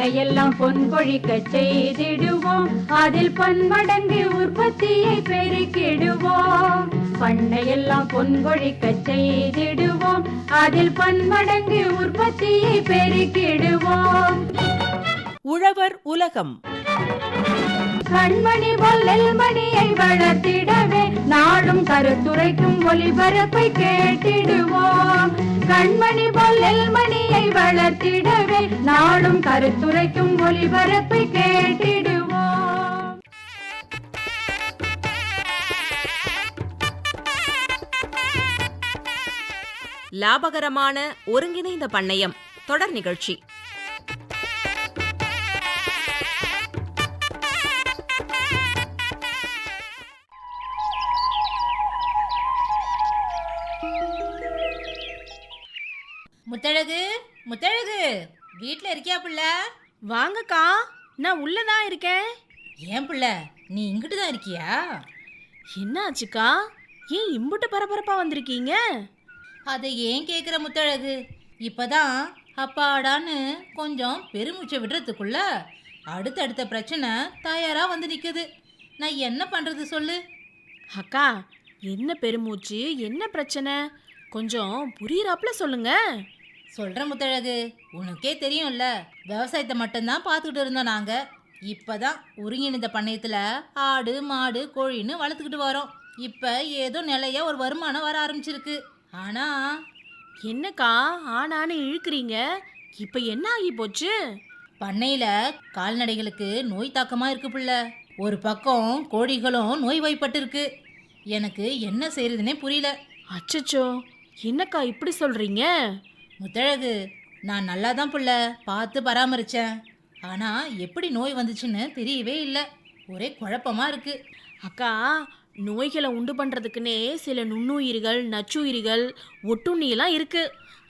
பண்ணையெல்லாம் பொன் கொழிக்க செய்திடுவோம், அதில் பன்மடங்கு உற்பத்தியை பெருக்கிடுவோம். பண்ணையெல்லாம் பொன் கொழிக்க செய்திடுவோம், அதில் பன்மடங்கு உற்பத்தியை பெருக்கிடுவோம். உழவர் உலகம். கண்மணி பொல்லல் மணியை வளர்த்திடவே நாடும் கருத்துரைக்கும் ஒலிபரப்பை கேட்டிடுவோம். கண்மணி பொல்லல் மணியை வளர்த்திடவே நாடும் கருத்துரைக்கும் ஒலிபரப்பை கேட்டிடுவோம். லாபகரமான ஒருங்கிணைந்த பண்ணையம் தொடர் நிகழ்ச்சி. முத்தழகு, முத்தழகு, வீட்ல இருக்கியா புள்ள? வாங்கக்கா, நான் உள்ளதான் இருக்கேன். ஏன் புள்ள, நீ இங்கிட்டு தான் இருக்கியா? என்னாச்சுக்கா, ஏன் இம்புட்டு பரபரப்பா வந்திருக்கீங்க? அதை ஏன் கேட்குற முத்தழகு? இப்பதான் அப்பாடான்னு கொஞ்சம் பெருமூச்சை விடுறதுக்குள்ள அடுத்தடுத்த பிரச்சனை தயாரா வந்து நிக்குது. நான் என்ன பண்றது சொல்லு? அக்கா, என்ன பெருமூச்சு, என்ன பிரச்சனை? கொஞ்சம் புரியுறாப்புல சொல்லுங்க. சொல்ற முத்தழகு, உனக்கே தெரியும்ல, விவசாயத்தை மட்டும்தான் பார்த்துக்கிட்டு இருந்தோம் நாங்க. இப்பதான் ஒருங்கிணைந்த பண்ணையத்துல ஆடு மாடு கோழின்னு வளர்த்துக்கிட்டு வரோம். இப்ப ஏதோ நிலையா ஒரு வருமானம் வர ஆரம்பிச்சிருக்கு. ஆனா என்னக்கா ஆனான்னு இழுக்கிறீங்க? இப்ப என்ன ஆகி போச்சு? பண்ணையில கால்நடைகளுக்கு நோய் தாக்கமா இருக்கு புள்ள. ஒரு பக்கம் கோழிகளும் நோய் வாய்ப்பட்டு இருக்கு. எனக்கு என்ன செய்யறதுன்னே புரியல. அச்சச்சோ, என்னக்கா இப்படி சொல்றீங்க? முத்தழகு, நான் நல்லா தான் புள்ள பார்த்து பராமரிச்சேன். ஆனா எப்படி நோய் வந்துச்சுன்னு தெரியவே இல்லை. ஒரே குழப்பமா இருக்கு. அக்கா, நோய்களை உண்டு பண்றதுக்குன்னே சில நுண்ணுயிர்கள், நச்சுயிரிகள், ஒட்டுண்ணியெல்லாம் இருக்கு.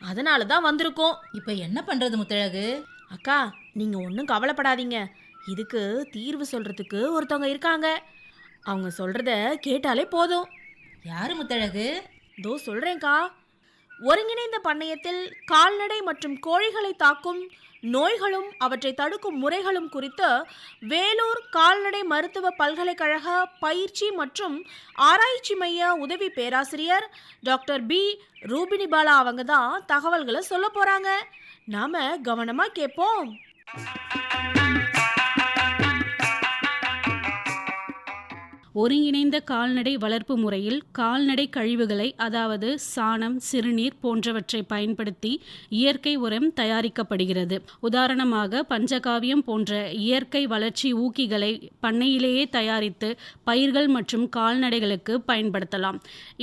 அதனால தான் வந்திருக்கோம். இப்ப என்ன பண்றது முத்தழகு? அக்கா, நீங்க ஒன்றும் கவலைப்படாதீங்க. இதுக்கு தீர்வு சொல்றதுக்கு ஒருத்தவங்க இருக்காங்க. அவங்க சொல்றத கேட்டாலே போதும். யாரு முத்தழகு? தோ சொல்றேன்க்கா. ஒருங்கிணைந்த பண்ணையத்தில் கால்நடை மற்றும் கோழிகளை தாக்கும் நோய்களும் அவற்றை தடுக்கும் முறைகளும் குறித்து வேலூர் கால்நடை மருத்துவ பல்கலைக்கழக பயிற்சி மற்றும் ஆராய்ச்சி மைய உதவி பேராசிரியர் டாக்டர் பி ரூபினிபாலா அவங்க தான் தகவல்களை சொல்ல போறாங்க. நாம கவனமா கேட்போம். ஒருங்கிணைந்த கால்நடை வளர்ப்பு முறையில் கால்நடை கழிவுகளை, அதாவது சாணம், சிறுநீர் போன்றவற்றை பயன்படுத்தி இயற்கை உரம் தயாரிக்கப்படுகிறது. உதாரணமாக பஞ்சகாவியம் போன்ற இயற்கை வளர்ச்சி ஊக்கிகளை பண்ணையிலேயே தயாரித்து பயிர்கள் மற்றும் கால்நடைகளுக்கு பயன்படுத்தலாம்.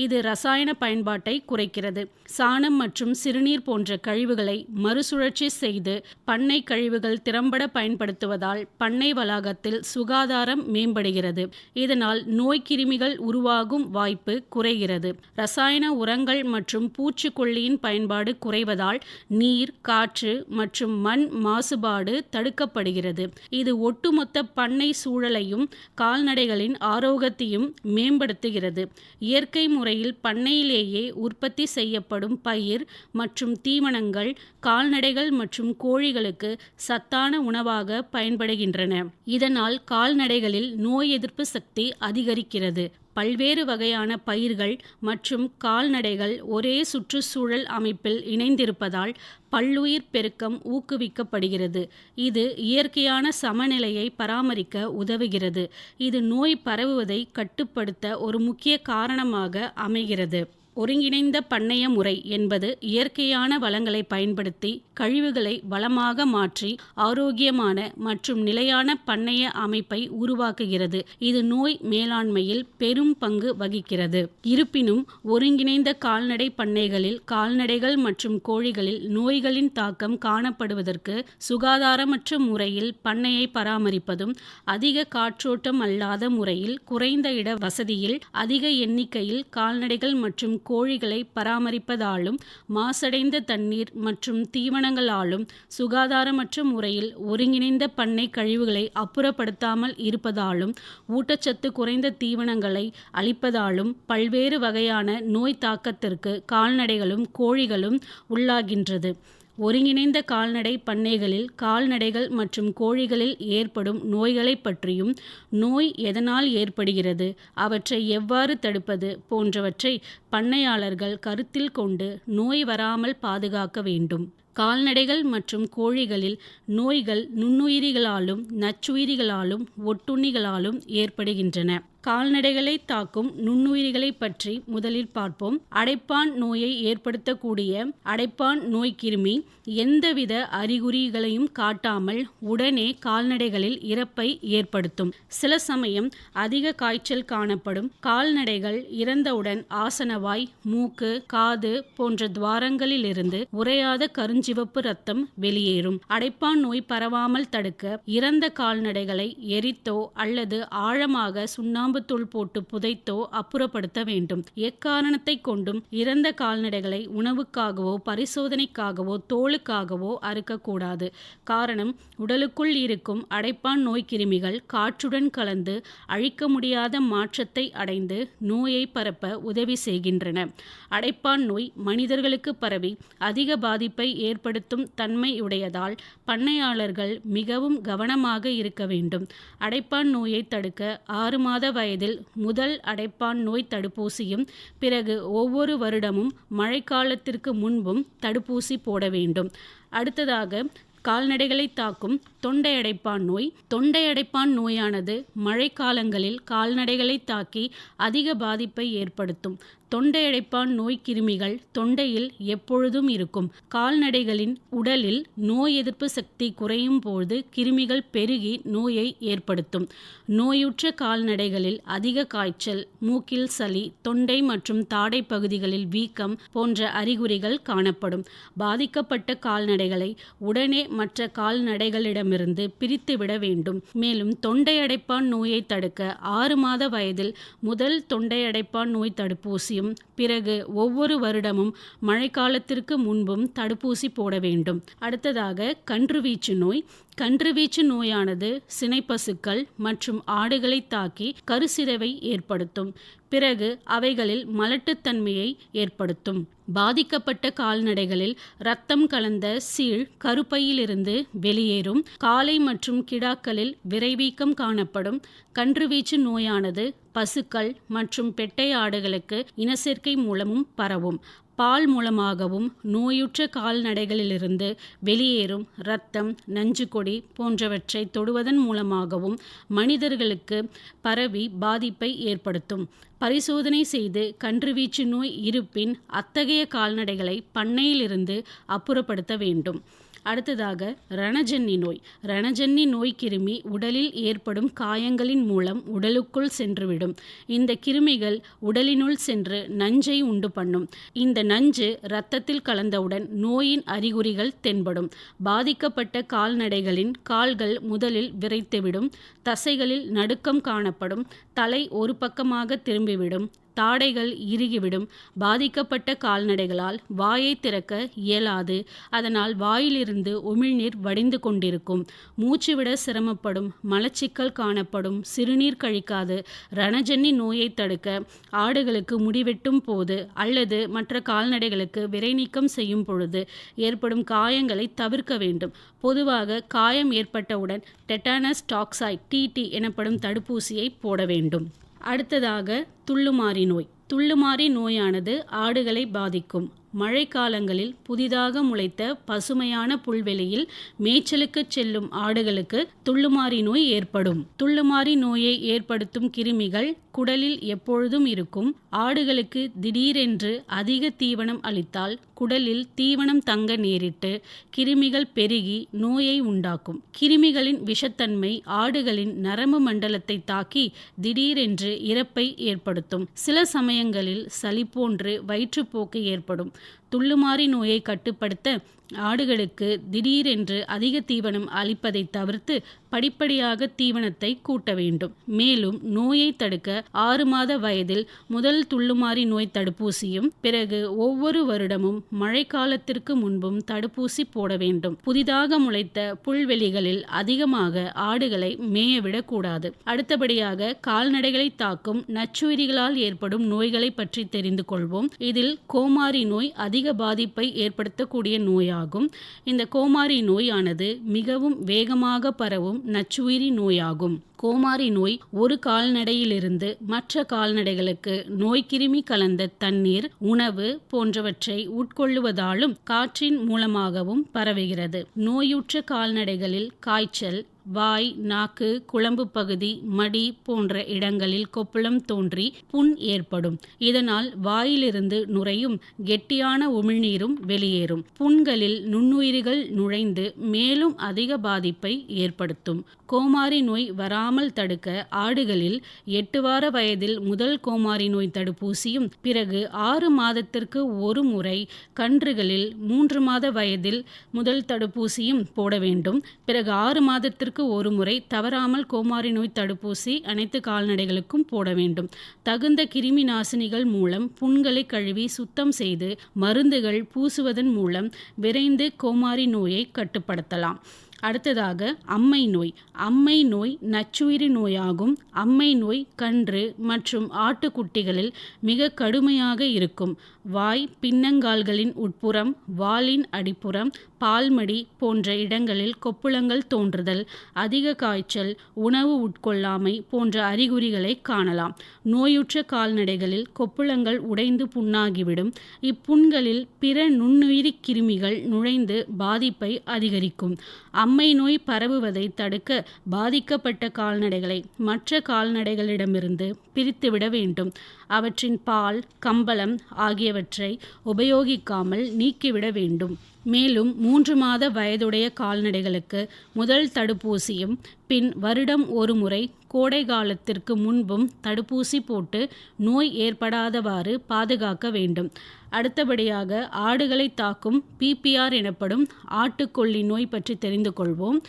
இது ரசாயன பயன்பாட்டை குறைக்கிறது. சாணம் மற்றும் சிறுநீர் போன்ற கழிவுகளை மறுசுழற்சி செய்து பண்ணை கழிவுகள் திறம்பட பயன்படுத்துவதால் பண்ணை வளாகத்தில் சுகாதாரம் மேம்படுகிறது. இதனால் நோய்க்கிருமிகள் உருவாகும் வாய்ப்பு குறைகிறது. ரசாயன உரங்கள் மற்றும் பூச்சிக்கொல்லியின் பயன்பாடு குறைவதால் நீர், காற்று மற்றும் மண் மாசுபாடு தடுக்கப்படுகிறது. இது ஒட்டுமொத்த பண்ணை சூழலையும் கால்நடைகளின் ஆரோக்கியத்தையும் மேம்படுத்துகிறது. இயற்கை முறையில் பண்ணையிலேயே உற்பத்தி செய்யப்படும் பயிர் மற்றும் தீவனங்கள் கால்நடைகள் மற்றும் கோழிகளுக்கு சத்தான உணவாக பயன்படுகின்றன. இதனால் கால்நடைகளில் நோய் எதிர்ப்பு சக்தி அதிகரிக்கிறது. பல்வேறு வகையான பயிர்கள் மற்றும் கால்நடைகள் ஒரே சுற்றுச்சூழல் அமைப்பில் இணைந்திருப்பதால் பல்லுயிர் பெருக்கம் ஊக்குவிக்கப்படுகிறது. இது இயற்கையான சமநிலையை பராமரிக்க உதவுகிறது. இது நோய் பரவுவதை கட்டுப்படுத்த ஒரு முக்கிய காரணமாக அமைகிறது. ஒருங்கிணைந்த பண்ணைய முறை என்பது இயற்கையான வளங்களை பயன்படுத்தி கழிவுகளை வளமாக மாற்றி ஆரோக்கியமான மற்றும் நிலையான பண்ணைய அமைப்பை உருவாக்குகிறது. இது நோய் மேலாண்மையில் பெரும் பங்கு வகிக்கிறது. இருப்பினும் ஒருங்கிணைந்த கால்நடை பண்ணைகளில் கால்நடைகள் மற்றும் கோழிகளில் நோய்களின் தாக்கம் காணப்படுவதற்கு சுகாதாரமற்ற முறையில் பண்ணையை பராமரிப்பதும், அதிக காற்றோட்டம் அல்லாத முறையில் குறைந்த இட வசதியில் அதிக எண்ணிக்கையில் கால்நடைகள் மற்றும் கோழிகளை பராமரிப்பதாலும், மாசடைந்த தண்ணீர் மற்றும் தீவனங்களாலும், சுகாதாரமற்ற முறையில் ஒருங்கிணைந்த பண்ணை கழிவுகளை அப்புறப்படுத்தாமல் இருப்பதாலும், ஊட்டச்சத்து குறைந்த தீவனங்களை அளிப்பதாலும் பல்வேறு வகையான நோய் தாக்கத்திற்கு கால்நடைகளும் கோழிகளும் உள்ளாகின்றது. ஒருங்கிணைந்த கால்நடை பண்ணைகளில் கால்நடைகள் மற்றும் கோழிகளில் ஏற்படும் நோய்களை பற்றியும், நோய் எதனால் ஏற்படுகிறது, அவற்றை எவ்வாறு தடுப்பது போன்றவற்றை பண்ணையாளர்கள் கருத்தில் கொண்டு நோய் வராமல் பாதுகாக்க வேண்டும். கால்நடைகள் மற்றும் கோழிகளில் நோய்கள் நுண்ணுயிரிகளாலும் நச்சுயிரிகளாலும் ஒட்டுண்ணிகளாலும் ஏற்படுகின்றன. கால்நடைகளை தாக்கும் நுண்ணுயிரிகளை பற்றி முதலில் பார்ப்போம். அடைப்பான் நோயை ஏற்படுத்தக்கூடிய அடைப்பான் நோய் கிருமி எந்தவித அறிகுறிகளையும் காட்டாமல் உடனே கால்நடைகளில் இறப்பை ஏற்படுத்தும். சில சமயம் அதிக காய்ச்சல் காணப்படும். கால்நடைகள் இறந்தவுடன் ஆசனவாய், மூக்கு, காது போன்ற துவாரங்களிலிருந்து உறையாத கருஞ்சிவப்பு இரத்தம் வெளியேறும். அடைப்பான் நோய் பரவாமல் தடுக்க இறந்த கால்நடைகளை எரித்தோ அல்லது ஆழமாக சுண்ணாம்பு தூள் போட்டு புதைத்தோ அப்புறப்படுத்த வேண்டும். எக்காரணத்தை கொண்டும் இறந்த கால்நடைகளை உணவுக்காகவோ பரிசோதனைக்காகவோ தோலுக்காகவோ அறுக்கக்கூடாது. காரணம், உடலுக்குள் இருக்கும் அடைப்பான் நோய் கிருமிகள் காற்றுடன் கலந்து அழிக்க முடியாத மாற்றத்தை அடைந்து நோயை பரப்ப உதவி செய்கின்றன. அடைப்பான் நோய் மனிதர்களுக்கு பரவி அதிக பாதிப்பை ஏற்படுத்தும் தன்மையுடையதால் பண்ணையாளர்கள் மிகவும் கவனமாக இருக்க வேண்டும். அடைப்பான் நோயை தடுக்க 6 மாத வயதில் முதல் அடைப்பான் நோய் தடுப்பூசியும், பிறகு ஒவ்வொரு வருடமும் மழைக்காலத்திற்கு முன்பும் தடுப்பூசி போட வேண்டும். அடுத்ததாக கால்நடைகளை தாக்கும் தொண்டை அடைப்பான் நோய். தொண்டை அடைப்பான் நோயானது மழைக்காலங்களில் கால்நடைகளை தாக்கி அதிக பாதிப்பை ஏற்படுத்தும். தொண்டை அடைப்பான் நோய் கிருமிகள் தொண்டையில் எப்பொழுதும் இருக்கும். கால்நடைகளின் உடலில் நோய் எதிர்ப்பு சக்தி குறையும் போது கிருமிகள் பெருகி நோயை ஏற்படுத்தும். நோயுற்ற கால்நடைகளில் அதிக காய்ச்சல், மூக்கில் சளி, தொண்டை மற்றும் தாடை பகுதிகளில் வீக்கம் போன்ற அறிகுறிகள் காணப்படும். பாதிக்கப்பட்ட கால்நடைகளை உடனே மற்ற கால்நடைகளிடமிருந்து பிரித்துவிட வேண்டும். மேலும் தொண்டை அடைப்பான் நோயை தடுக்க 6 மாத வயதில் முதல் தொண்டை அடைப்பான் நோய் தடுப்பூசியும், பிறகு ஒவ்வொரு வருடமும் மழைக்காலத்திற்கு முன்பும் தடுப்பூசி போட வேண்டும். அடுத்ததாக கன்றுவீச்சு நோய். கன்றுவீச்சு நோயானது சினைப்பசுக்கள் மற்றும் ஆடுகளை தாக்கி கருச்சிதைவை ஏற்படுத்தும். பிறகு அவைகளில் மலட்டுத்தன்மையை ஏற்படுத்தும். பாதிக்கப்பட்ட கால்நடைகளில் இரத்தம் கலந்த சீழ் கருப்பையிலிருந்து வெளியேறும். காளை மற்றும் கிடாக்களில் விரைவீக்கம் காணப்படும். கன்றுவீச்சு நோயானது பசுக்கள் மற்றும் பெட்டை ஆடுகளுக்கு இனச்சேர்க்கை மூலமும் பரவும். பால் மூலமாகவும் நோயுற்ற கால்நடைகளிலிருந்து வெளியேறும் இரத்தம், நஞ்சுக்கொடி போன்றவற்றை தொடுவதன் மூலமாகவும் மனிதர்களுக்கு பரவி பாதிப்பை ஏற்படுத்தும். பரிசோதனை செய்து கன்றுவீச்சு நோய் இருப்பின் அத்தகைய கால்நடைகளை பண்ணையிலிருந்து அப்புறப்படுத்த வேண்டும். அடுத்ததாக ரணஜன்னி நோய். ரணஜன்னி நோய் கிருமி உடலில் ஏற்படும் காயங்களின் மூலம் உடலுக்குள் சென்றுவிடும். இந்த கிருமிகள் உடலினுள் சென்று நஞ்சை உண்டு பண்ணும். இந்த நஞ்சு இரத்தத்தில் கலந்தவுடன் நோயின் அறிகுறிகள் தென்படும். பாதிக்கப்பட்ட கால்நடைகளின் கால்கள் முதலில் விரைத்துவிடும். தசைகளில் நடுக்கம் காணப்படும். தலை ஒரு பக்கமாக திரும்பிவிடும். தாடைகள் இறுகிவிடும். பாதிக்கப்பட்ட கால்நடைகளால் வாயை திறக்க இயலாது. அதனால் வாயிலிருந்து உமிழ்நீர் வடிந்து கொண்டிருக்கும். மூச்சுவிட சிரமப்படும். மலச்சிக்கல் காணப்படும். சிறுநீர் கழிக்காது. ரணஜன்னி நோயை தடுக்க ஆடுகளுக்கு முடிவெட்டும் போது அல்லது மற்ற கால்நடைகளுக்கு விரைநீக்கம் செய்யும் பொழுது ஏற்படும் காயங்களை தவிர்க்க வேண்டும். பொதுவாக காயம் ஏற்பட்டவுடன் டெட்டானஸ் டாக்சைட் TT எனப்படும் தடுப்பூசியை போட வேண்டும். அடுத்ததாக துள்ளுமாறி நோய். துள்ளுமாறி நோயானது ஆடுகளை பாதிக்கும். மழைக்காலங்களில் புதிதாக முளைத்த பசுமையான புல்வெளியில் மேய்ச்சலுக்கு செல்லும் ஆடுகளுக்கு துள்ளுமாறி நோய் ஏற்படும். துள்ளுமாறி நோயை ஏற்படுத்தும் கிருமிகள் குடலில் எப்பொழுதும் இருக்கும். ஆடுகளுக்கு திடீரென்று அதிக தீவனம் அளித்தால் குடலில் தீவனம் தங்க நேரிட்டு கிருமிகள் பெருகி நோயை உண்டாக்கும். கிருமிகளின் விஷத்தன்மை ஆடுகளின் நரம்பு மண்டலத்தை தாக்கி திடீரென்று இறப்பை ஏற்படுத்தும். சில சமயங்களில் சளி போன்று வயிற்றுப்போக்கு ஏற்படும். துள்ளுமாறி நோயை கட்டுப்படுத்த ஆடுகளுக்கு திடீரென்று அதிக தீவனம் அளிப்பதை தவிர்த்து படிப்படியாக தீவனத்தை கூட்ட வேண்டும். மேலும் நோயை தடுக்க 6 மாத வயதில் முதல் துள்ளுமாறி நோய் தடுப்பூசியும், பிறகு ஒவ்வொரு வருடமும் மழைக்காலத்திற்கு முன்பும் தடுப்பூசி போட வேண்டும். புதிதாக முளைத்த புல்வெளிகளில் அதிகமாக ஆடுகளை மேயவிடக்கூடாது. அடுத்தபடியாக கால்நடைகளை தாக்கும் நச்சுயிரிகளால் ஏற்படும் நோய்களை பற்றி தெரிந்து கொள்வோம். இதில் கோமாரி நோய் அதிக அதிக பாதிப்பை ஏற்படுத்தக்கூடிய நோயாகும். இந்த கோமாரி நோயானது மிகவும் வேகமாக பரவும் நச்சுயிரி நோயாகும். கோமாரி நோய் ஒரு கால்நடையிலிருந்து மற்ற கால்நடைகளுக்கு நோய்க்கிருமி கலந்த தண்ணீர், உணவு போன்றவற்றை உட்கொள்ளுவதாலும் காற்றின் மூலமாகவும் பரவுகிறது. நோயுற்ற கால்நடைகளில் காய்ச்சல், வாய், நாக்கு, குளம்பு பகுதி, மடி போன்ற இடங்களில் கொப்புளம் தோன்றி புண் ஏற்படும். இதனால் வாயிலிருந்து நுரையும் கெட்டியான உமிழ்நீரும் வெளியேறும். புண்களில் நுண்ணுயிரிகள் நுழைந்து மேலும் அதிக பாதிப்பை ஏற்படுத்தும். கோமாரி நோய் வராமல் தடுக்க ஆடுகளில் 8 வார வயதில் முதல் கோமாரி நோய் தடுப்பூசியும், பிறகு 6 மாதத்திற்கு ஒரு முறை கன்றுகளில் 3 மாத வயதில் முதல் தடுப்பூசியும் போட வேண்டும். பிறகு 6 மாதத்திற்கு ஒரு முறை தவறாமல் கோமாரி நோய் தடுப்பூசி அனைத்து கால்நடைகளுக்கும் போட வேண்டும். தகுந்த கிருமி நாசினிகள் மூலம் புண்களை கழுவி சுத்தம் செய்து மருந்துகள் பூசுவதன் மூலம் விரைந்து கோமாரி நோயை கட்டுப்படுத்தலாம். அடுத்ததாக அம்மை நோய். அம்மை நோய் நச்சுயிரி நோயாகும். அம்மை நோய் கன்று மற்றும் ஆட்டுக்குட்டிகளில் மிக கடுமையாக இருக்கும். வாய், பின்னங்கால்களின் உட்புறம், வாலின் அடிப்புறம், பால்மடி போன்ற இடங்களில் கொப்புளங்கள் தோன்றுதல், அதிக காய்ச்சல், உணவு உட்கொள்ளாமை போன்ற அறிகுறிகளை காணலாம். நோயுற்ற கால்நடைகளில் கொப்புளங்கள் உடைந்து புண்ணாகிவிடும். இப்புண்களில் பிற நுண்ணுயிரி கிருமிகள் நுழைந்து பாதிப்பை அதிகரிக்கும். அம்மை நோய் பரவுவதை தடுக்க பாதிக்கப்பட்ட கால்நடைகளை மற்ற கால்நடைகளிடமிருந்து பிரித்துவிட வேண்டும். அவற்றின் பால், கம்பளம் ஆகியவற்றை உபயோகிக்காமல் நீக்கிவிட வேண்டும். மேலும் 3 மாத வயதுடைய கால்நடைகளுக்கு முதல் தடுப்பூசியும், பின் வருடம் ஒரு முறை கோடை காலத்திற்கு முன்பும் தடுப்பூசி போட்டு நோய் ஏற்படாதவாறு பாதுகாக்க வேண்டும். அடுத்தபடியாக ஆடுகளை தாக்கும் PPR எனப்படும் ஆட்டுக்கொல்லி நோய் பற்றி தெரிந்து கொள்வோம்.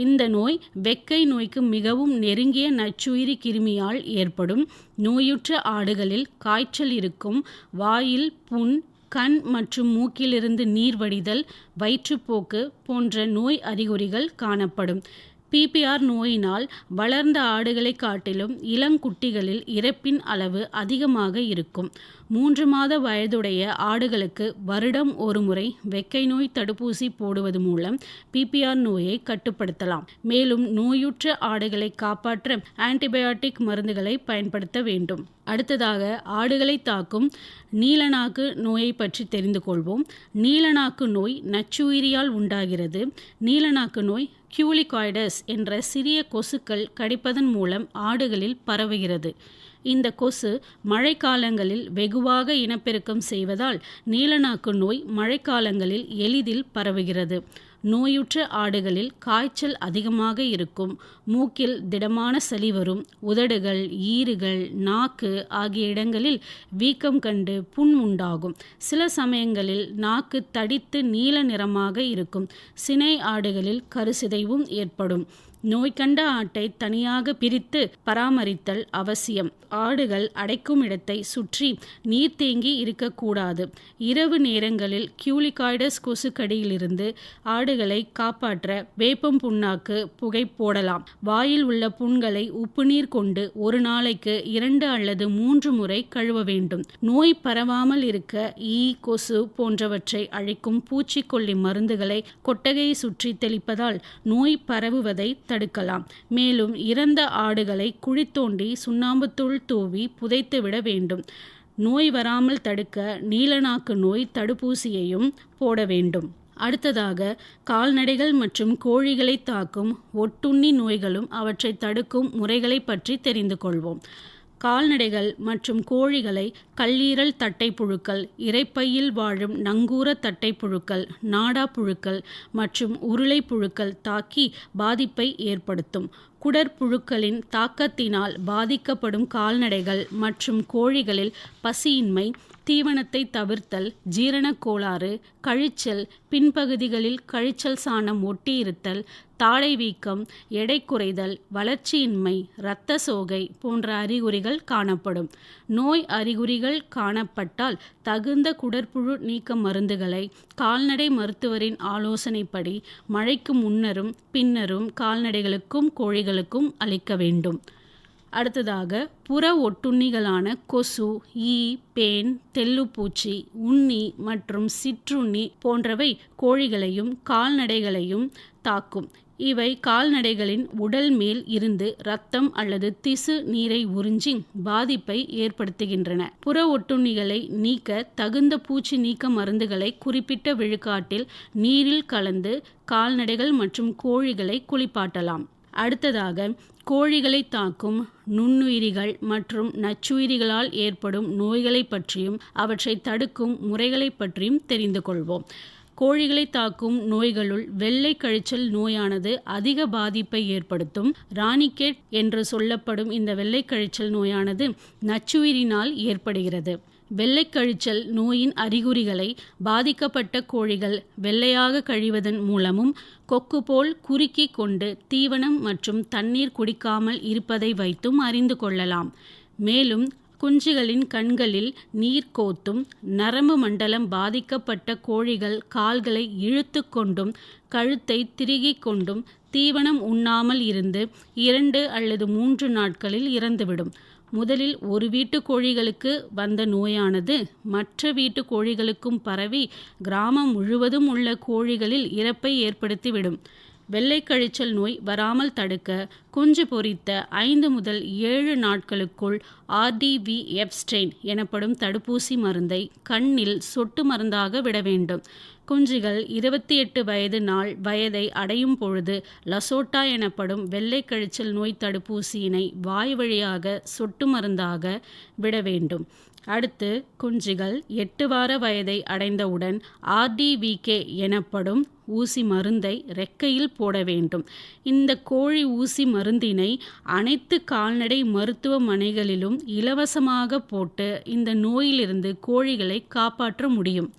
இந்த நோய் வெக்கை நோய்க்கு மிகவும் நெருங்கிய நச்சுயிரி கிருமியால் ஏற்படும். நோயுற்ற ஆடுகளில் காய்ச்சல் இருக்கும். வாயில் புண், கண் மற்றும் மூக்கிலிருந்து நீர் வடிதல், வயிற்றுப்போக்கு போன்ற நோய் அறிகுறிகள் காணப்படும். PPR நோயினால் வளர்ந்த ஆடுகளை காட்டிலும் இளங்குட்டிகளில் இறப்பின் அளவு அதிகமாக இருக்கும். 3 மாத வயதுடைய ஆடுகளுக்கு வருடம் ஒரு முறை வெக்கை நோய் தடுப்பூசி போடுவது மூலம் PPR நோயை கட்டுப்படுத்தலாம். மேலும் நோயுற்ற ஆடுகளை காப்பாற்ற ஆன்டிபயோட்டிக் மருந்துகளை பயன்படுத்த வேண்டும். அடுத்ததாக ஆடுகளை தாக்கும் நீலநாக்கு நோயை பற்றி தெரிந்து கொள்வோம். நீலநாக்கு நோய் நச்சுயிரியால் உண்டாகிறது. நீலநாக்கு நோய் கியூலிகாய்டஸ் என்ற சிறிய கொசுக்கள் கடிப்பதன் மூலம் ஆடுகளில் பரவுகிறது. இந்த கொசு மழைக்காலங்களில் வெகுவாக இனப்பெருக்கம் செய்வதால் நீலநாக்கு நோய் மழைக்காலங்களில் எளிதில் பரவுகிறது. நோயுற்ற ஆடுகளில் காய்ச்சல் அதிகமாக இருக்கும். மூக்கில் திடமான சளி வரும். உதடுகள், ஈறுகள், நாக்கு ஆகிய இடங்களில் வீக்கம் கண்டு புண் உண்டாகும். சில சமயங்களில் நாக்கு தடித்து நீல நிறமாக இருக்கும். சினை ஆடுகளில் கருசிதைவும் ஏற்படும். நோய் கண்ட ஆட்டை தனியாக பிரித்து பராமரித்தல் அவசியம். ஆடுகள் அடைக்கும் இடத்தை சுற்றி நீர் தேங்கி இருக்கக்கூடாது. இரவு நேரங்களில் கியூலிகாய்டஸ் கொசுக்கடியிலிருந்து ஆடுகளை காப்பாற்ற வேப்பம் புண்ணாக்கு புகை போடலாம். வாயில் உள்ள புண்களை உப்பு நீர் கொண்டு ஒரு நாளைக்கு 2 அல்லது 3 முறை கழுவ வேண்டும். நோய் பரவாமல் இருக்க ஈ, கொசு போன்றவற்றை அழிக்கும் பூச்சிக்கொல்லி மருந்துகளை கொட்டகையை சுற்றி தெளிப்பதால் நோய் பரவுவதை தடுக்கலாம். மேலும் இறந்த ஆடுகளை குழி தோண்டி சுண்ணாம்புத்தூள் தூவி புதைத்துவிட வேண்டும். நோய் வராமல் தடுக்க நீலநாக்கு நோய் தடுப்பூசியையும் போட வேண்டும். அடுத்ததாக கால்நடைகள் மற்றும் கோழிகளை தாக்கும் ஒட்டுண்ணி நோய்களும் அவற்றை தடுக்கும் முறைகளை பற்றி தெரிந்து கொள்வோம். கால்நடைகள் மற்றும் கோழிகளை கல்லீரல் தட்டைப்புழுக்கள், இரைப்பையில் வாழும் நங்கூர தட்டைப்புழுக்கள், நாடா புழுக்கள் மற்றும் உருளை புழுக்கள் தாக்கி பாதிப்பை ஏற்படுத்தும். குடற்புழுக்களின் தாக்கத்தினால் பாதிக்கப்படும் கால்நடைகள் மற்றும் கோழிகளில் பசியின்மை, தீவனத்தை தவிர்த்தல், ஜீரணக் கோளாறு, கழிச்சல், பின்பகுதிகளில் கழிச்சல் சாணம் ஒட்டியிருத்தல், தாடை வீக்கம், எடை குறைதல், வளர்ச்சியின்மை, இரத்த சோகை போன்ற அறிகுறிகள் காணப்படும். நோய் அறிகுறிகள் காணப்பட்டால் தகுந்த குடற்புழு நீக்க மருந்துகளை கால்நடை மருத்துவரின் ஆலோசனைப்படி மழைக்கு முன்னரும் பின்னரும் கால்நடைகளுக்கும் கோழிகளுக்கும் அளிக்க வேண்டும். அடுத்ததாக புற ஒட்டுண்ணிகளான கொசு, ஈ, பேன், தெள்ளுப்பூச்சி, உண்ணி மற்றும் சிற்றுண்ணி போன்றவை கோழிகளையும் கால்நடைகளையும் தாக்கும். இவை கால்நடைகளின் உடல் மேல் இருந்து இரத்தம் அல்லது திசு நீரை உறிஞ்சி பாதிப்பை ஏற்படுத்துகின்றன. புற ஒட்டுண்ணிகளை நீக்க தகுந்த பூச்சி நீக்க மருந்துகளை குறிப்பிட்ட விழுக்காட்டில் நீரில் கலந்து கால்நடைகள் மற்றும் கோழிகளை குளிப்பாட்டலாம். அடுத்ததாக கோழிகளை தாக்கும் நுண்ணுயிரிகள் மற்றும் நச்சுயிரிகளால் ஏற்படும் நோய்களை பற்றியும் அவற்றை தடுக்கும் முறைகளை பற்றியும் தெரிந்து கொள்வோம். கோழிகளை தாக்கும் நோய்களுள் வெள்ளை கழிச்சல் நோயானது அதிக பாதிப்பை ஏற்படுத்தும். ராணிகேட் என்று சொல்லப்படும் இந்த வெள்ளை கழிச்சல் நோயானது நச்சுயிரினால் ஏற்படுகிறது. வெள்ளை கழிச்சல் நோயின் அறிகுறிகளை பாதிக்கப்பட்ட கோழிகள் வெள்ளையாக கழிவதன் மூலமும் கொக்கு போல் குறுக்கி கொண்டு தீவனம் மற்றும் தண்ணீர் குடிக்காமல் இருப்பதை வைத்தும் அறிந்து கொள்ளலாம். மேலும் குஞ்சுகளின் கண்களில் நீர் கோத்தும், நரம்பு மண்டலம் பாதிக்கப்பட்ட கோழிகள் கால்களை இழுத்து கொண்டும் கழுத்தை திருகிக் கொண்டும் தீவனம் உண்ணாமல் இருந்து 2 அல்லது 3 நாட்களில் இறந்துவிடும். முதலில் ஒரு வீட்டு கோழிகளுக்கு வந்த நோயானது மற்ற வீட்டு கோழிகளுக்கும் பரவி கிராமம் முழுவதும் உள்ள கோழிகளில் இறப்பை ஏற்படுத்திவிடும். வெள்ளை கழிச்சல் நோய் வராமல் தடுக்க குஞ்சு பொரித்த 5 முதல் 7 நாட்களுக்குள் RDV எப்ஸ்டெயின் எனப்படும் தடுப்பூசி மருந்தை கண்ணில் சொட்டு மருந்தாக விட வேண்டும். குஞ்சுகள் 28 வயது நாள் வயதை அடையும் பொழுது லசோட்டா எனப்படும் வெள்ளை கழிச்சல் நோய் தடுப்பூசியினை வாய் வழியாக சொட்டு மருந்தாக விட வேண்டும். அடுத்து குஞ்சுகள் 8 வார வயதை அடைந்தவுடன் RDVK எனப்படும் ஊசி மருந்தை ரெக்கையில் போட வேண்டும். இந்த கோழி ஊசி மருந்தினை அனைத்து கால்நடை மருத்துவமனைகளிலும் இலவசமாக போட்டு இந்த நோயிலிருந்து கோழிகளை காப்பாற்ற முடியும்.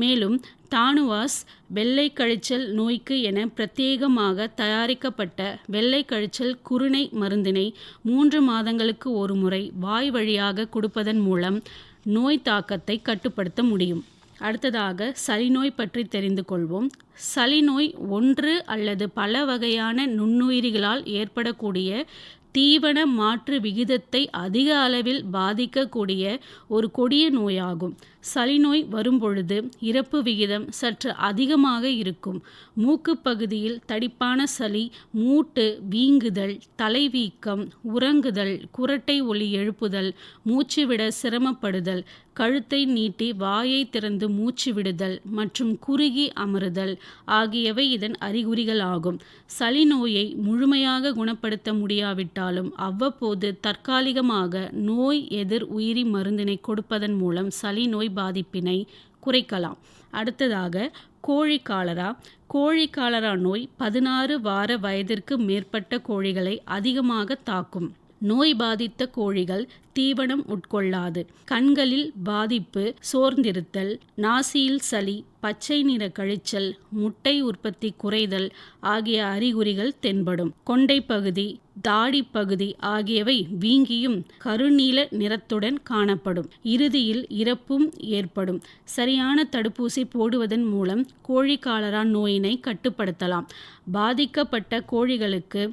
மேலும் தானுவாஸ் வெள்ளை கழிச்சல் நோய்க்கு என பிரத்யேகமாக தயாரிக்கப்பட்ட வெள்ளை கழிச்சல் குருணை மருந்தினை 3 மாதங்களுக்கு ஒரு முறை வாய் வழியாக கொடுப்பதன் மூலம் நோய் தாக்கத்தை கட்டுப்படுத்த முடியும். அடுத்ததாக சளிநோய் பற்றி தெரிந்து கொள்வோம். சளிநோய் ஒன்று அல்லது பல வகையான நுண்ணுயிரிகளால் ஏற்படக்கூடிய தீவன மாற்று விகிதத்தை அதிக அளவில் பாதிக்கக்கூடிய ஒரு கொடிய நோயாகும். சளிநோய் வரும்பொழுது இறப்பு விகிதம் சற்று அதிகமாக இருக்கும். மூக்கு பகுதியில் தடிப்பான சளி, மூட்டு வீங்குதல், தலைவீக்கம், உறங்குதல், குரட்டை ஒலி எழுப்புதல், மூச்சுவிட சிரமப்படுதல், கழுத்தை நீட்டி வாயை திறந்து மூச்சு விடுதல் மற்றும் குறுகி அமருதல் ஆகியவை இதன் அறிகுறிகள் ஆகும். சளிநோயை முழுமையாக குணப்படுத்த முடியாவிட்டாலும் அவ்வப்போது தற்காலிகமாக நோய் எதிர் உயிரி மருந்தினை கொடுப்பதன் மூலம் சளிநோய் பாதிப்பினை குறைக்கலாம். அடுத்ததாக கோழி காலரா. கோழி காலரா நோய் 16 வார வயதிற்கு மேற்பட்ட கோழிகளை அதிகமாக தாக்கும். நோய் பாதித்த கோழிகள் தீவனம் உட்கொள்ளாது. கண்களில் பாதிப்பு, சோர்ந்திருத்தல், நாசியில் சளி, பச்சை நிற கழிச்சல், முட்டை உற்பத்தி குறைதல் ஆகிய அறிகுறிகள் தென்படும். கொண்டை பகுதி, தாடி பகுதி ஆகியவை வீங்கியும் கருநீல நிறத்துடன் காணப்படும். இறுதியில் இறப்பும் ஏற்படும். சரியான தடுப்பூசி போடுவதன் மூலம் கோழி காலரா நோயினை கட்டுப்படுத்தலாம். பாதிக்கப்பட்ட கோழிகளுக்கு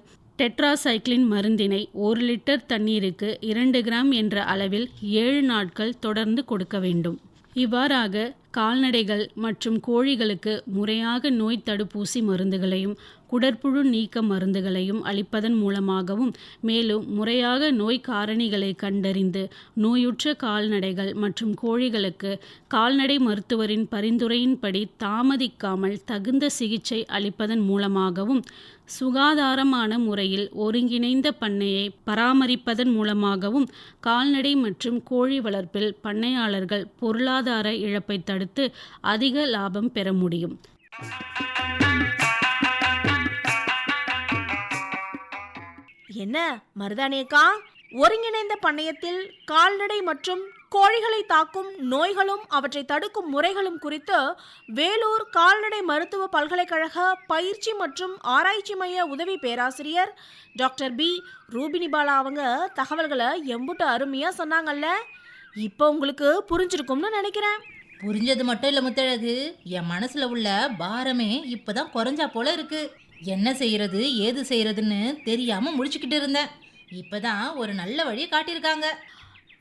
டெட்ராசைக்ளின் மருந்தினை 1 லிட்டர் தண்ணீருக்கு 2 கிராம் என்ற அளவில் 7 நாட்கள் தொடர்ந்து கொடுக்க வேண்டும். இவ்வாறாக கால்நடைகள் மற்றும் கோழிகளுக்கு முறையாக நோய் தடுப்பூசி மருந்துகளையும் குடற்புழு நீக்க மருந்துகளையும் அளிப்பதன் மூலமாகவும் மேலும் முறையாக நோய் காரணிகளை கண்டறிந்து நோயுற்ற கால்நடைகள் மற்றும் கோழிகளுக்கு கால்நடை மருத்துவரின் பரிந்துரையின்படி தாமதிக்காமல் தகுந்த சிகிச்சை அளிப்பதன் மூலமாகவும் சுகாதாரமான முறையில் ஒருங்கிணைந்த பண்ணையை பராமரிப்பதன் மூலமாகவும் கால்நடை மற்றும் கோழி வளர்ப்பில் பண்ணையாளர்கள் பொருளாதார இழப்பை தடுத்து அதிக லாபம் பெற முடியும். என்ன மருதானியக்கா, ஒருங்கிணைந்த பண்ணையத்தில் கால்நடை மற்றும் கோழிகளை தாக்கும் நோய்களும் அவற்றை தடுக்கும் முறைகளும் குறித்து வேலூர் கால்நடை மருத்துவ பல்கலைக்கழக பயிற்சி மற்றும் ஆராய்ச்சி மைய உதவி பேராசிரியர் டாக்டர் பி ரூபினிபாலா அவங்க தகவல்களை எம்புட்டு அருமையா சொன்னாங்கல்ல. இப்போ உங்களுக்கு புரிஞ்சிருக்கும்னு நினைக்கிறேன். புரிஞ்சது மட்டும் இல்லை முத்தழகு, என் மனசுல உள்ள பாரமே இப்பதான் குறைஞ்சா போல இருக்கு. என்ன செய்யறது ஏது செய்யறதுன்னு தெரியாம முடிச்சுக்கிட்டு இருந்தேன். இப்பதான் ஒரு நல்ல வழி காட்டியிருக்காங்க.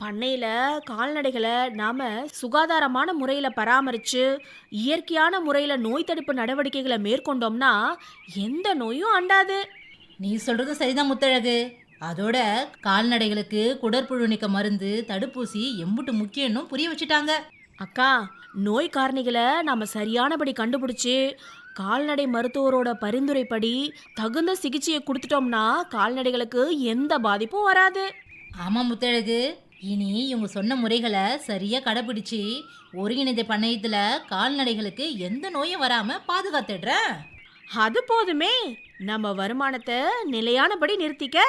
பண்ணையில கால்நடைகளை நாம சுகாதாரமான முறையில பராமரிச்சு இயற்கையான முறையில நோய் தடுப்பு நடவடிக்கைகளை மேற்கொண்டோம்னா எந்த நோயும் அண்டாது. நீ சொல்றது சரிதான் முத்தழகு. அதோட கால்நடைகளுக்கு குடற்புழு நீக்க மருந்து, தடுப்பூசி எம்புட்டு முக்கியம்னு புரிய வச்சுட்டாங்க. அக்கா, நோய் காரணிகளை நாம சரியானபடி கண்டுபிடிச்சு கால்நடை மருத்துவரோட பரிந்துரைப்படி தகுந்த சிகிச்சையை கொடுத்துட்டோம்னா கால்நடைகளுக்கு எந்த பாதிப்பும் வராது. ஆமா முத்தழகு, இனி இவங்க சொன்ன முறைகளை சரியா கடைபிடிச்சு ஒருங்கிணைந்த பண்ணையத்துல கால்நடைகளுக்கு எந்த நோயும் வராம பாதுகாத்துடுறேன். அது போதுமே, நம்ம வருமானத்தை நிலையானபடி நிறுத்திக்க.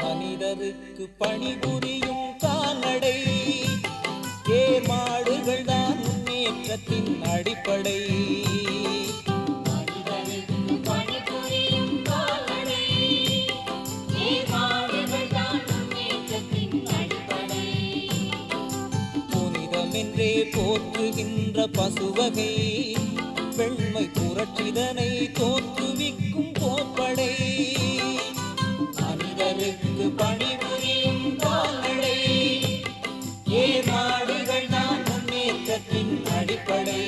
மனிதருக்கு பணிபுரியும் கால்நடை ஏர் மாடுகள் தான் முன்னேற்றத்தின் அடிப்படை. புனிதமென்றே போற்றுகின்ற பசுவகை வெண்மை புரட்சிதனை தோற்றுவிக்கும் போர்ப்படை. மனிதருக்கு பணிபுரியும் கால்நடை ஏர் மாடுகள் தான் முன்னேற்றத்தின் அடிப்படை.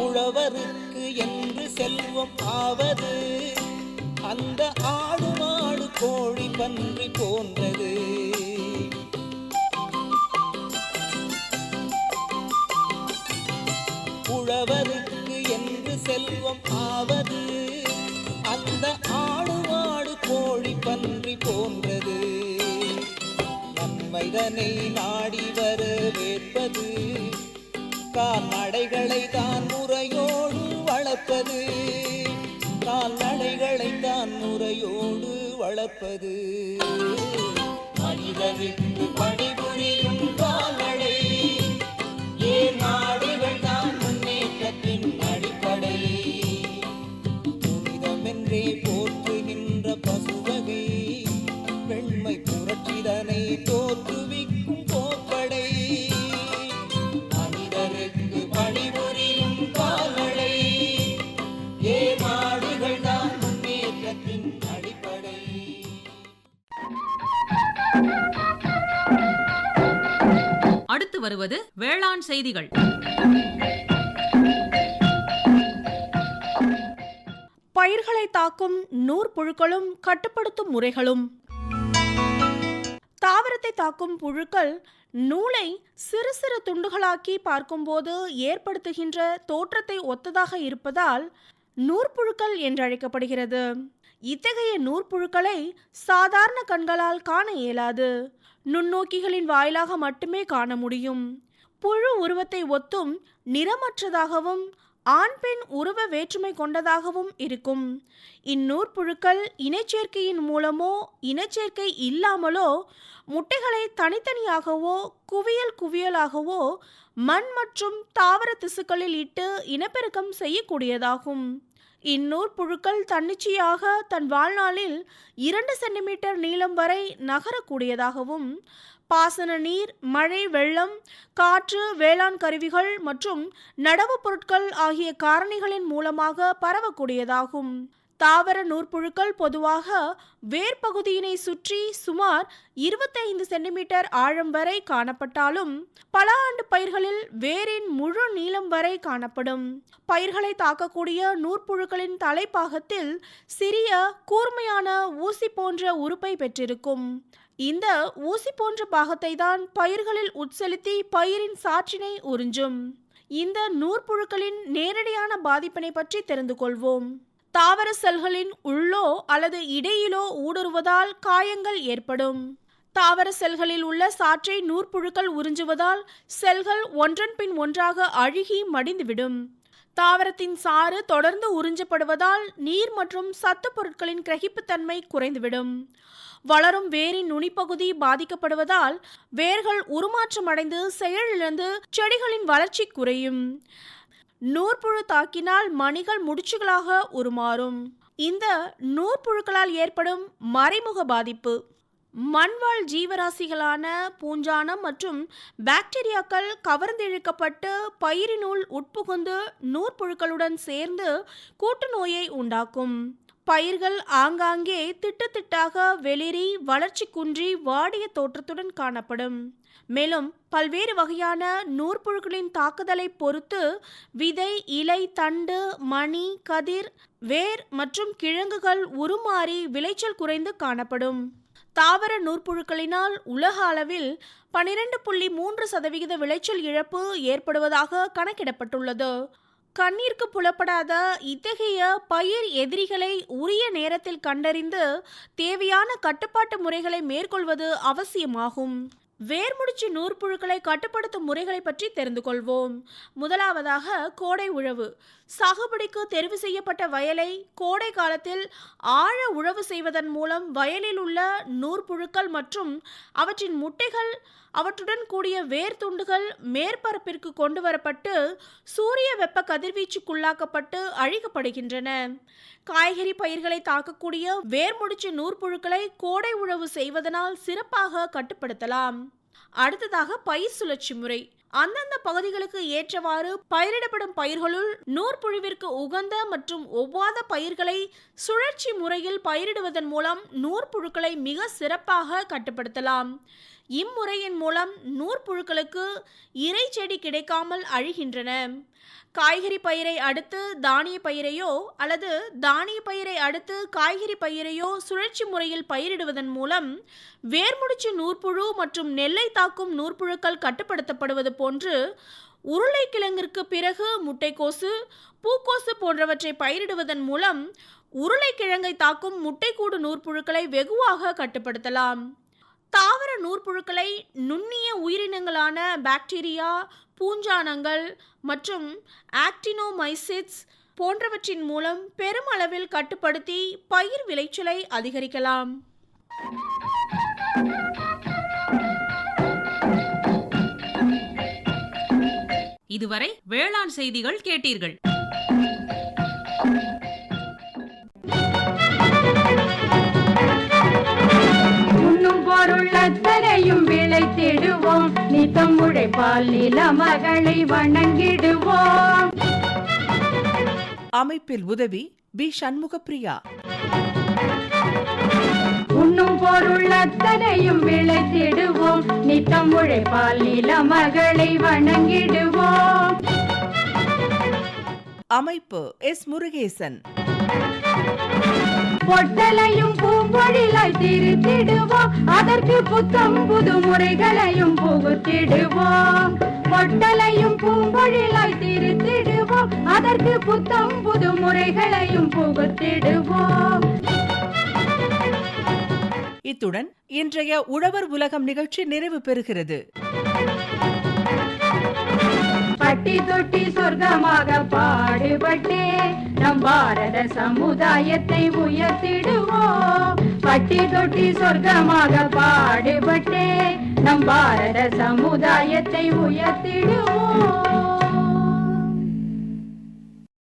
உழவருக்கு என்று செல்வம் ஆவது அந்த ஆடு மாடு கோழி பன்றி போன்றது. உழவருக்கு என்று செல்வம் ஆவது அந்த ஆடு மாடு கோழி பன்றி போன்றது. நன்மைதனை நாடி வரவேற்பது கால்நடைகளை தான் முறையோடு வளர்ப்பது. கால்நடைகளை தான் முறையோடு வளர்ப்பது. மனிதருக்கு பணிபுரியும் கால்நடை ஏர் மாடுகள் தான் முன்னேற்றத்தின் அடிப்படை. புனிதமென்றே போற்றுகின்ற பசுவகை வெண்மை புரட்சிதனை தோற்றுவிக்கும் போர்ப்படை. மனிதருக்கு பணிபுரியும் கால்நடை ஏர் மாடுகள் தான் முன்னேற்றத்தின் அடிப்படை. அடுத்து வருவது வேளாண் செய்திகள். பயிர்களை தாக்கும் நூற்புழுக்களும் கட்டுப்படுத்தும் முறைகளும். தாவரத்தை தாக்கும் புழுக்கள் நூலை சிறு சிறு துண்டுகளாக்கி பார்க்கும்போது ஏற்படுத்துகின்ற தோற்றத்தை ஒத்ததாக இருப்பதால் நூற்புழுக்கள் என்றழைக்கப்படுகிறது. இத்தகைய நூற்புழுக்களை சாதாரண கண்களால் காண இயலாது. நுண்ணோக்கிகளின் வாயிலாக மட்டுமே காண முடியும். புழு உருவத்தை ஒத்தும் நிறமற்றதாகவும் ஆண் பெண் உருவ வேற்றுமை கொண்டதாகவும் இருக்கும். இந்நூற்புழுக்கள் இனச்சேர்க்கையின் மூலமோ இனச்சேர்க்கை இல்லாமலோ முட்டைகளை தனித்தனியாகவோ குவியல் குவியலாகவோ மண் மற்றும் தாவர திசுக்களில் இட்டு இனப்பெருக்கம் செய்யக்கூடியதாகும். இந்நூற்புழுக்கள் தன்னிச்சையாக தன் வாழ்நாளில் 2 சென்டிமீட்டர் நீளம் வரை நகரக்கூடியதாகவும் பாசன நீர், மழை, வெள்ளம், காற்று, வேளாண் கருவிகள் மற்றும் நடவு பொருட்கள் ஆகிய காரணிகளின் மூலமாக பரவக்கூடியதாகும். தாவர நூற்புழுக்கள் பொதுவாக வேர் பகுதியினை சுற்றி சுமார் 25 சென்டிமீட்டர் ஆழம் வரை காணப்பட்டாலும் பல ஆண்டு பயிர்களில் வேரின் முழு நீளம் வரை காணப்படும். பயிர்களை தாக்கக்கூடிய நூற்புழுக்களின் தலைப்பாகத்தில் சிறிய கூர்மையான ஊசி போன்ற உறுப்பை பெற்றிருக்கும். இந்த ஊசி போன்ற பாகத்தை தான் பயிர்களில் உட்செலுத்தி பயிரின் சாற்றினை உறிஞ்சும். இந்த நூற்புழுக்களின் நேரடியான பாதிப்பினை பற்றி தெரிந்து கொள்வோம். தாவர செல்களின் உள்ளோ அல்லது இடையிலோ ஊடுருவதால் காயங்கள் ஏற்படும். தாவர செல்களில் உள்ள சாற்றை நூற்புழுக்கள் உறிஞ்சுவதால் செல்கள் ஒன்றன் பின் ஒன்றாக அழுகி மடிந்துவிடும். தாவரத்தின் சாறு தொடர்ந்து உறிஞ்சப்படுவதால் நீர் மற்றும் சத்து பொருட்களின் கிரகிப்புத்தன்மை குறைந்துவிடும். வளரும் வேரின் நுனிப்பகுதி பாதிக்கப்படுவதால் வேர்கள் உருமாற்றமடைந்து செயலிழந்து செடிகளின் வளர்ச்சி குறையும். நூற்புழு தாக்கினால் மணிகள் முடிச்சுகளாக உருமாறும். இந்த நூற்புழுக்களால் ஏற்படும் மறைமுக பாதிப்பு மண்வாழ் ஜீவராசிகளான பூஞ்சானம் மற்றும் பாக்டீரியாக்கள் கவர்ந்திழுக்கப்பட்டு பயிரினுள் உட்புகுந்து நூற்புழுக்களுடன் சேர்ந்து கூட்டு நோயை உண்டாக்கும். பயிர்கள் ஆங்காங்கே திட்டுத்திட்டாக வெளிரி வளர்ச்சி குன்றி வாடிய தோற்றத்துடன் காணப்படும். மேலும் பல்வேறு வகையான நூற்புழுக்களின் தாக்குதலை பொறுத்து விதை, இலை, தண்டு, மணி, கதிர், வேர் மற்றும் கிழங்குகள் உருமாறி விளைச்சல் குறைந்து காணப்படும். தாவர நூற்புழுக்களினால் உலக அளவில் 12.3% விளைச்சல் இழப்பு ஏற்படுவதாக கணக்கிடப்பட்டுள்ளது. கண்ணிற்கு புலப்படாத இத்தகைய பயிர் எதிரிகளை உரிய நேரத்தில் கண்டறிந்து தேவையான கட்டுப்பாட்டு முறைகளை மேற்கொள்வது அவசியமாகும். வேர்முடிச்சு நூற்புழுக்களை கட்டுப்படுத்தும் முறைகளை பற்றி தெரிந்து கொள்வோம். முதலாவதாக கோடை உழவு. சாகுபடிக்கு தெரிவு செய்யப்பட்ட வயலை கோடை காலத்தில் ஆழ உழவு செய்வதன் மூலம் வயலில் உள்ள நூற்புழுக்கள் மற்றும் அவற்றின் முட்டைகள் அவற்றுடன் கூடிய வேர் துண்டுகள் மேற்பரப்பிற்கு கொண்டு வரப்பட்டு சூரிய வெப்ப கதிர்வீச்சுக்குள்ளாக்கப்பட்டு அழிக்கப்படுகின்றன. காய்கறி பயிர்களை தாக்கக்கூடிய வேர்முடிச்சு நூற்புழுக்களை கோடை உழவு செய்வதனால் சிறப்பாக கட்டுப்படுத்தலாம். அடுத்ததாக பயிர் சுழற்சி முறை. அந்தந்த பகுதிகளுக்கு ஏற்றவாறு பயிரிடப்படும் பயிர்களுள் நூற்புழுவிற்கு உகந்த மற்றும் ஒவ்வாத பயிர்களை சுழற்சி முறையில் பயிரிடுவதன் மூலம் நூற்புழுக்களை மிக சிறப்பாக கட்டுப்படுத்தலாம். இம்முறையின் மூலம் நூற்புழுக்களுக்கு இறை செடி கிடைக்காமல் அழிகின்றன. காய்கறி பயிரை அடுத்து தானிய பயிரையோ அல்லது தானிய பயிரை அடுத்து காய்கறி பயிரையோ சுழற்சி முறையில் பயிரிடுவதன் மூலம் வேர்முடிச்சு நூற்புழு மற்றும் நெல்லை தாக்கும் நூற்புழுக்கள் கட்டுப்படுத்தப்படுவது போன்று உருளைக்கிழங்கிற்கு பிறகு முட்டைக்கோசு, பூக்கோசு போன்றவற்றை பயிரிடுவதன் மூலம் உருளைக்கிழங்கை தாக்கும் முட்டைக்கூடு நூற்புழுக்களை வெகுவாக கட்டுப்படுத்தலாம். தாவர நூற்புழுக்களை நுண்ணிய உயிரினங்களான பாக்டீரியா, பூஞ்சானங்கள் மற்றும் ஆக்டினோமைசிட்ஸ் போன்றவற்றின் மூலம் பெருமளவில் கட்டுப்படுத்தி பயிர் விளைச்சலை அதிகரிக்கலாம். இதுவரை வேளாண் செய்திகள் கேட்டீர்கள். பொருளத்தனையும் விளைத்திடுவோம், நித்தம் உழைப்பால் நில மகளை வணங்கிடுவோம். அமைப்பில் உதவி பி. சண்முகப்பிரியா. உண்ணும் பொருளத்தனையும் விளைத்திடுவோம், நித்தம் உழைப்பால் நில மகளை வணங்கிடுவோம். அமைப்பு எஸ். முருகேசன். பொட்டலையும் பூம்பொழிலாய் திருத்திடுவோம், அதற்கு புத்தம் புது முறைகளையும் புகுத்திடுவோம். பொட்டலையும் பூம்பொழிலாய் திருத்திடுவோம், அதற்கு புத்தம் புது முறைகளையும் புகுத்திடுவோம். இத்துடன் இன்றைய உழவர் உலகம் நிகழ்ச்சி நிறைவு பெறுகிறது. பட்டி தொட்டி சொர்க்கமாக பாடுபட்டே நம் பாரத சமுதாயத்தை உயர்த்திடுவோம். பட்டி தொட்டி சொர்க்கமாக பாடுபட்டே நம் பாரத சமுதாயத்தை உயர்த்திடுவோம்.